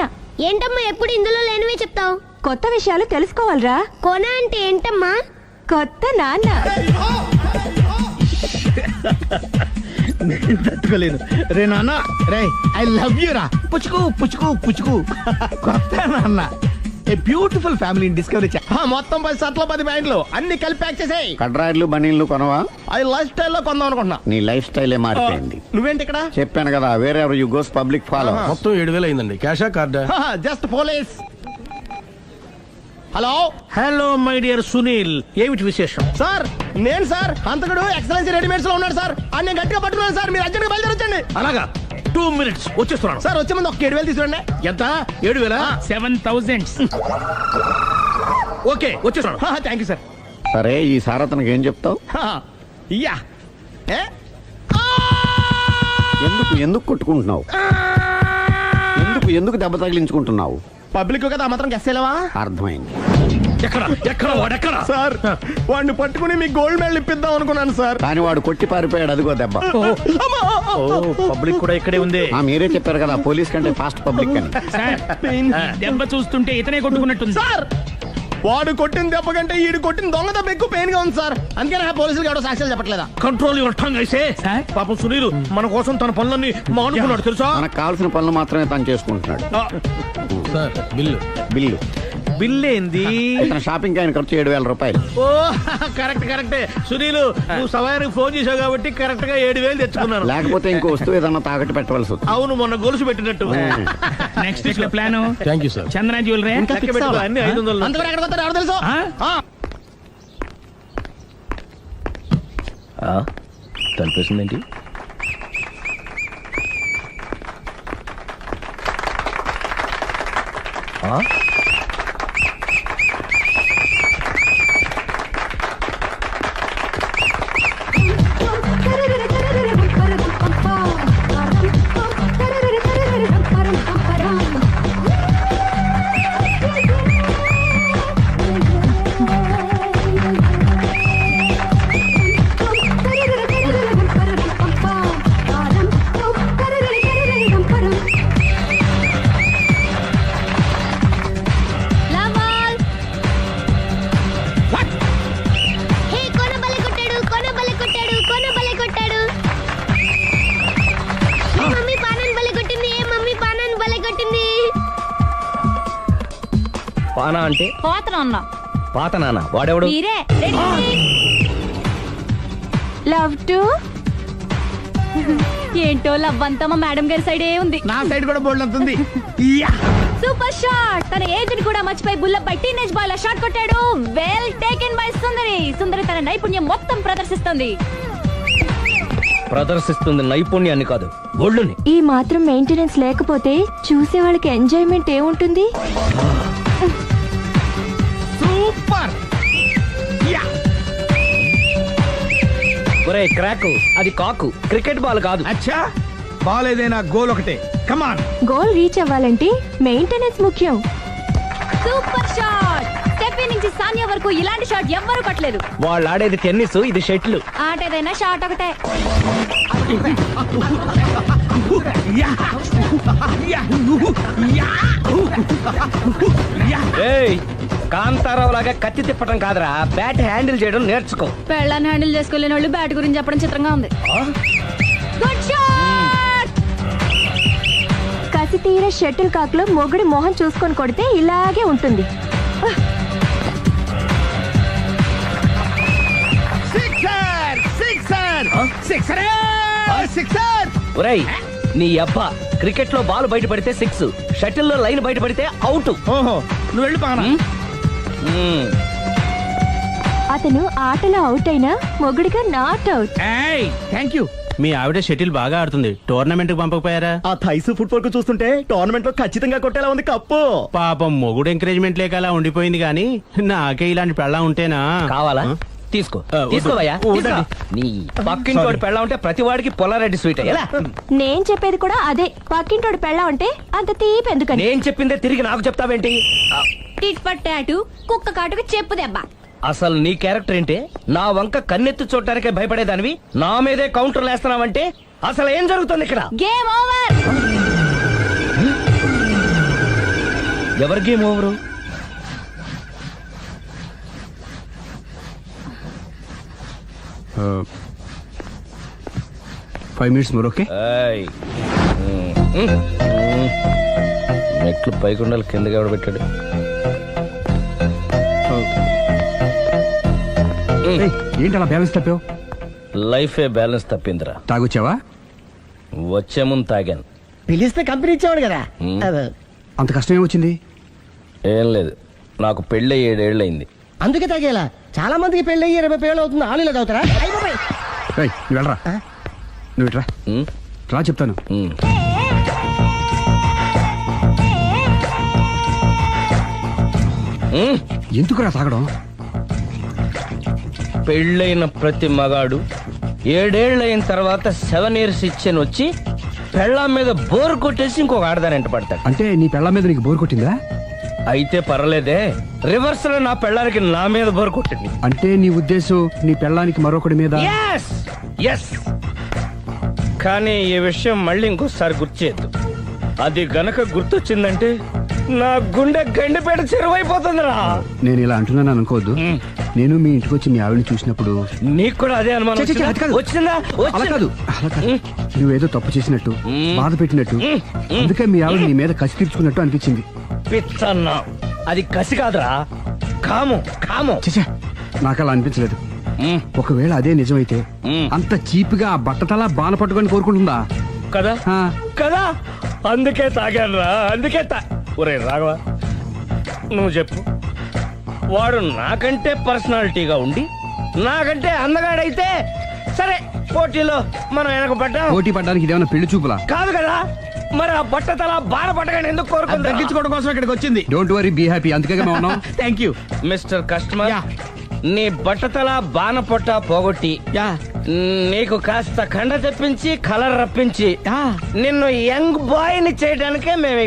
ఏంటమ్మా ఎప్పుడు ఇందులో లేనివే చెప్తావు? కొత్త విషయాలు తెలుసుకోవాలిరా. కోన అంటే ఏంటమ్మా? కొత్త నాన్న. నేను తట్టుకోలేను. రే నాన్న, రే ఐ లవ్ యూ రా. పుచ్చుకు పుచ్చుకు పుచ్చుకు. కొత్త నాన్న, ఏ బ్యూటిఫుల్ ఫ్యామిలీ డిస్కవరీ. మొత్తం 10 షర్ట్లు 10 ప్యాంట్లు అన్ని కలిపి ప్యాక్ చేసేయ్. కడ్రాయిలు బనీళ్లు కొనవా? అది లైఫ్ స్టైల్లో కొందాం అనుకుంటున్నా. నీ లైఫ్ స్టైలే మారిపోయింది. నువ్వేంటి ఇక్కడ? చెప్పాను కదా, వేరే ఎవరు యు గోస్ పబ్లిక్ ఫాలో. మొత్తం 7,000 అయిందండి. క్యాషా కార్డా? Just police. Hello hello my dear Sunil, ఏమిటి విశేషం? సార్ నేను సార్ అంతకుడు ఎక్సలెన్సీ రెడీమేడ్స్ లో ఉన్నాడు సార్. అని నేను గట్టిగా పట్టుకున్నాను సార్. మీరు అర్జెంట్గా బయలుదేరొచ్చండి. అలాగా, 2 minutes వచ్చేస్తున్నాను సార్. వచ్చే ముందు ఒక 7,000 తీసుకురండి. ఎంత? 7,000? 7,000. ఓకే వచ్చేస్తున్నాను. Thank you sir. సరే, ఈ సార్ అతనికి ఏం చెప్తావు? యా ఎందుకు కొట్టుకుంటున్నావు? ఎందుకు దెబ్బ తగిలించుకుంటున్నావు? పబ్లిక్ కదా మాత్రం గెస్సేలేవా? అర్థమైంది. ఎక్కడ సార్? వాడిని పట్టుకుని మీ గోల్డ్ మెడల్ ఇప్పిద్దాం అనుకున్నాను సార్. కానీ వాడు కొట్టి పారిపోయాడు. అదిగో దెబ్బ. పబ్లిక్ కూడా ఇక్కడే ఉంది. మీరే చెప్పారు కదా, పోలీస్ కంటే ఫాస్ట్ పబ్లిక్ అని. దెబ్బ చూస్తుంటే ఇతనే కొట్టుకున్నట్టుంది సార్. వాడు కొట్టిన దెబ్బ కంటే ఈడు కొట్టిన దొంగ దెబ్బ ఎక్కువ పెయిన్ గా ఉంది సార్. అందుకని పోలీసులు ఎవడో సాక్ష్యాలు చెప్పట్లేదా? కంట్రోల్ యువర్ టంగ్ అయితే. పాపం సునీల్ మన కోసం తన పనులన్నీ మానుకున్నాడు తెలుసా? మనకు కావాల్సిన పనులు మాత్రమే తను చేసుకుంటున్నాడు. Sir bill. బిల్ ఏంది? షాపింగ్ ఆయన ఖర్చు 7,000 రూపాయలు. ఓ కరెక్టే. సునీల్ నువ్వు సమయానికి ఫోన్ చేసావు కాబట్టి కరెక్ట్ గా 7,000 తెచ్చుకున్నాను. లేకపోతే ఇంకో వస్తువు ఏదన్నా తాకట్టు పెట్టవలసి వస్తుంది. అవును, మొన్న గొలుసు పెట్టినట్టు. నెక్స్ట్ వీక్ లో plan. Thank you sir. Chandana jewellery అన్ని 500. అంతవరకు ఎక్కడ పోతారు ఎవరు తెలుసు? కనిపిస్తుందేంటి? పానా అంటే పాత నాన్న. వాడెవడు? లవ్ టు ఏంటో లవ్ అంతా మా మేడం గారి సైడే ఉంది. నా సైడ్ కూడా బోల్డ్ అవుతుంది. Super shot. తన ఏజ్ ని కూడా మర్చిపోయి బుల్లపై టీనేజ్ బాయ్ లా షాట్ కొట్టాడు. వెల్ టేకెన్ బై సుందరి. సుందరి తన నైపుణ్యం మొత్తం ప్రదర్శిస్తుంది నైపుణ్యాన్ని కాదు, ఒళ్ళుని. ఈ మాత్రం మెయింటెనెన్స్ లేకపోతే చూసే వాళ్ళకి ఎంజాయ్మెంట్ ఏముంటుంది? సూపర్. ఒరే క్రాకు, అది కాకు, క్రికెట్ బాల్ కాదు. అచ్చా, బాల్ ఏదైనా గోల్ ఒకటే. కమాన్. గోల్ రీచ్ అవ్వాలంటే మెయింటెనెన్స్ ముఖ్యం. Super shot. స్టెఫీ నుంచి సానియా వరకు ఇలాంటి షాట్ ఎవ్వరూ కొట్టలేదు. వాళ్ళు ఆడేది టెన్నిస్, ఇది షటిల్. ఆట ఏదైనా షాట్ ఒకటే. కాంతారావు లాగా కత్తి తిప్పటం కాదురా, బ్యాట్ హ్యాండిల్ చేయడం నేర్చుకో. పెళ్ళాన్ని హ్యాండిల్ చేసుకోలేని వాళ్ళు బ్యాట్ గురించి చెప్పడం చిత్రంగా ఉంది. Good shot. కసి తీర షటిల్ కాక్ లో మొగుడి మొహం చూసుకొని కొడితే ఇలాగే ఉంటుంది. ఒరేయ్ నీ అబ్బా, క్రికెట్ లో బాల్ బయట పడితే 6, షటిల్ లో లైన్ బయట పడితే అవుట్. ఓహో, నువ్వు వెళ్ళి పానా. అతను ఆటలో అవుట్ అయినా మొగుడిగా నాట్ అవుట్. Thank you. మీ ఆవిడ షటిల్ బాగా ఆడుతుంది. టోర్నమెంట్ కి పంపకపోయారా? ఆ థైస్ ఫుట్బాల్ కు చూస్తుంటే టోర్నమెంట్ లో ఖచ్చితంగా కొట్టేలా ఉంది కప్పు. పాపం మొగుడు ఎంకరేజ్మెంట్ లేక అలా ఉండిపోయింది కానీ నాకే ఇలాంటి పెళ్ళ ఉంటేనా. కావాలా? తీసుకో, తీసుకోవయ్యా. నీ పక్కింటోడి పెళ్ళ ఉంటే ప్రతి వాడికి పొలారెడ్డి స్వీట్. ఎలా? నేను చెప్పేది కూడా అదే. పక్కింటోడు పెళ్ళ ఉంటే అంత తీపి ఎందుకని? నేను చెప్పిందే తిరిగి నాకు చెప్తావేంటి? టిట్ పట్ టాటు, కుక్క కాటుకు చెప్పు దెబ్బ. అసలు నీ క్యారెక్టర్ ఏంటి? నా వంక కన్నెత్తి చూడటానికే భయపడేదానివి నా మీదే కౌంటర్లు వేస్తున్నావంటే అసలు ఏం జరుగుతుంది ఇక్కడ? Game over. ఎవరి game over? 5 minutes more, okay? మెట్లు పైకుండాలి కిందకి ఎవడ పెట్టాడు? ఏంటి అలా బ్యాలెన్స్ తప్పావు? లైఫే బ్యాలెన్స్ తప్పిందిరా. తాగొచ్చావా? వచ్చే ముందు తాగాను. పిలిస్తే కంపెనీ ఇచ్చేవాడు కదా. అంత కష్టం ఏమొచ్చింది? ఏం లేదు, నాకు పెళ్ళి 7 ఏళ్ళు అయింది. అందుకే తాగేలా. చాలా మందికి పెళ్ళి 20 ఏళ్ళు అవుతుంది. ఆలీలో తాగుతారా? నువ్వు వెళ్ళరా, నువ్వు ఇట్రా రా చెప్తాను. ఎందుకురా తాగడం? పెళ్ళైన ప్రతి మగాడు 7 ఏళ్ళు అయిన తర్వాత 7 years ఇచ్చాను వచ్చి పెళ్ళాం మీద బోర్ కొట్టేసి ఇంకొక ఆడదానంట పడతాడు. అంటే నీ పెళ్ళ మీద నీకు బోర్ కొట్టిందా? అయితే పర్లేదే, రివర్స్ లో నా పెళ్ళానికి నా మీద బోర్ కొట్టింది. అంటే నీ ఉద్దేశం నీ పెళ్ళానికి మరొకటి మీద? ఎస్. కానీ ఈ విషయం మళ్ళీ ఇంకోసారి గుర్తు చేయద్దు. అది గనక గుర్తొచ్చిందంటే నా గుండె గండిపేట చెరువైపోతుందిరా. నేను ఇలా అంటున్నాను అనుకోవద్దు. నేను మీ ఇంటికి వచ్చి మీ ఆవిడని చూసినప్పుడు నీకు కూడా అదే అనుమానం వచ్చిందా? అలా కాదు. నువ్వేదో తప్పు చేసినట్టు, బాధ పెట్టినట్టు, అందుకే మీ ఆవిడ నీ మీద కసి తీర్చుకున్నట్టు అనిపించింది. పిచ్చన్నా, అది కసి కాదురా, కాము. చచ్చా, నాకు అలా అనిపించలేదు. ఒకవేళ అదే నిజమైతే అంత చీప్ గా ఆ బట్టతలా బాణ పట్టుకొని కోరుకుంటుందా? కదా అందుకే తాగానురా, ఒరే రాఘవ, నువ్వు చెప్పు, వాడు నాకంటే పర్సనాలిటీగా ఉండి నాకంటే అందగాడైతే సరే, పోటీలో మనం వెనకబడ్డాం. పోటీ పడ్డానికి ఇదేమన్నా పెళ్లి చూపులా? కాదు కదా, మరి ఆ బట్టతల బాణ పట్టగానే ఎందుకు కోరుకుంది? తగ్గించుకోవడం కోసం ఇక్కడికి వచ్చింది. Don't worry, be happy. అందుకే మేము ఉన్నాం. Thank you mister customer. నీ బట్టతల బాణ పొట్ట పోగొట్టి నీకు కాస్త కండ తెప్పించి కలర్ రప్పించి నిన్ను యంగ్ బాయ్ ని చేయడానికే మేము